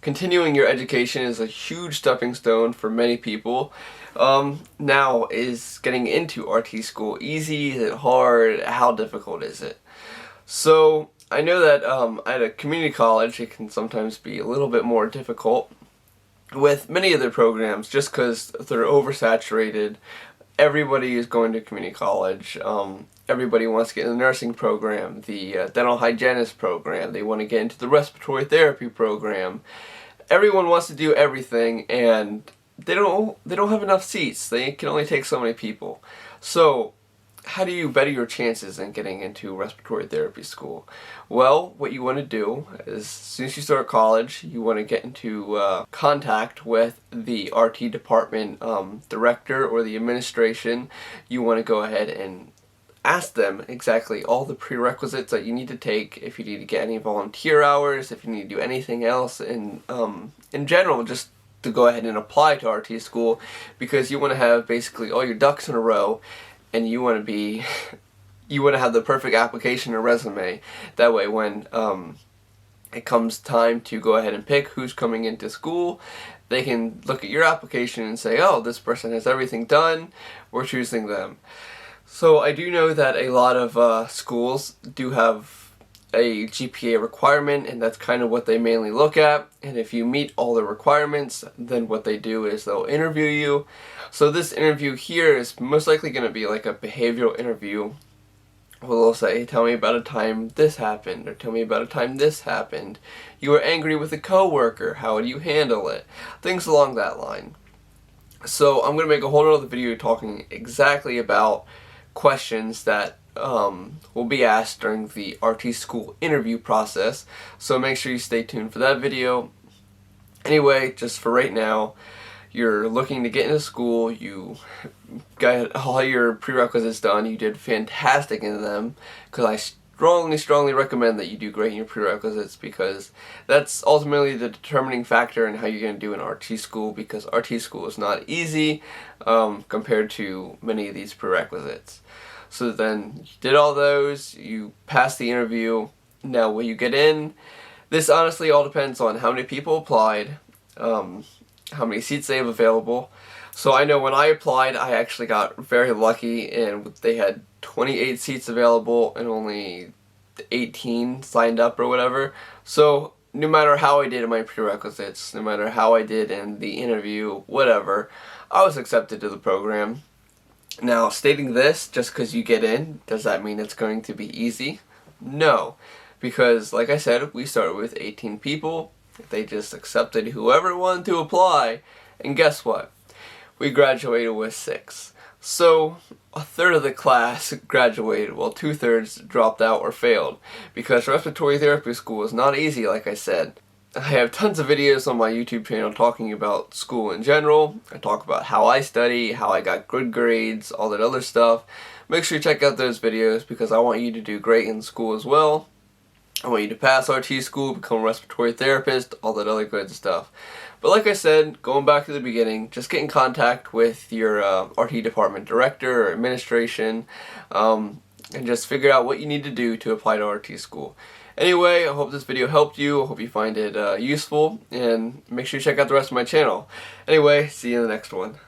continuing your education is a huge stepping stone for many people. Now, is getting into RT school easy? Is it hard? How difficult is it? So, I know that at a community college it can sometimes be a little bit more difficult with many of their programs just because they're oversaturated. Everybody is going to community college. Everybody wants to get in the nursing program, the dental hygienist program. They want to get into the respiratory therapy program. Everyone wants to do everything, and they don't have enough seats. They can only take so many people. So, how do you better your chances in getting into respiratory therapy school? Well, what you want to do is, as soon as you start college, you want to get into contact with the RT department director or the administration. You want to go ahead and ask them exactly all the prerequisites that you need to take, if you need to get any volunteer hours, if you need to do anything else in general, just to go ahead and apply to RT school, because you want to have basically all your ducks in a row, and you want to have the perfect application or resume. That way when it comes time to go ahead and pick who's coming into school, they can look at your application and say, oh, this person has everything done, we're choosing them. So I do know that a lot of schools do have a GPA requirement, and that's kind of what they mainly look at. And if you meet all the requirements, then what they do is they'll interview you. So this interview here is most likely going to be like a behavioral interview. Well, they'll say, tell me about a time this happened, or tell me about a time this happened. You were angry with a coworker, how would you handle it? Things along that line. So I'm going to make a whole other video talking exactly about questions that will be asked during the RT school interview process. So make sure you stay tuned for that video. Anyway, just for right now, you're looking to get into school, you got all your prerequisites done, you did fantastic in them, because I strongly recommend that you do great in your prerequisites, because that's ultimately the determining factor in how you're going to do in RT school, because RT school is not easy compared to many of these prerequisites. So then you did all those, you passed the interview. Now will you get in? This honestly all depends on how many people applied, how many seats they have available. So I know when I applied, I actually got very lucky, and they had 28 seats available and only 18 signed up or whatever. So no matter how I did in my prerequisites, no matter how I did in the interview, whatever, I was accepted to the program. Now, stating this, just because you get in, does that mean it's going to be easy? No, because like I said, we started with 18 people. They just accepted whoever wanted to apply, and guess what? We graduated with 6. So, a third of the class graduated, while 2/3 dropped out or failed, because respiratory therapy school is not easy, like I said. I have tons of videos on my YouTube channel talking about school in general. I talk about how I study, how I got good grades, all that other stuff. Make sure you check out those videos, because I want you to do great in school as well. I want you to pass RT school, become a respiratory therapist, all that other good stuff. But like I said, going back to the beginning, just get in contact with your RT department director or administration, and just figure out what you need to do to apply to RT school. Anyway, I hope this video helped you. I hope you find it useful, and make sure you check out the rest of my channel. Anyway, see you in the next one.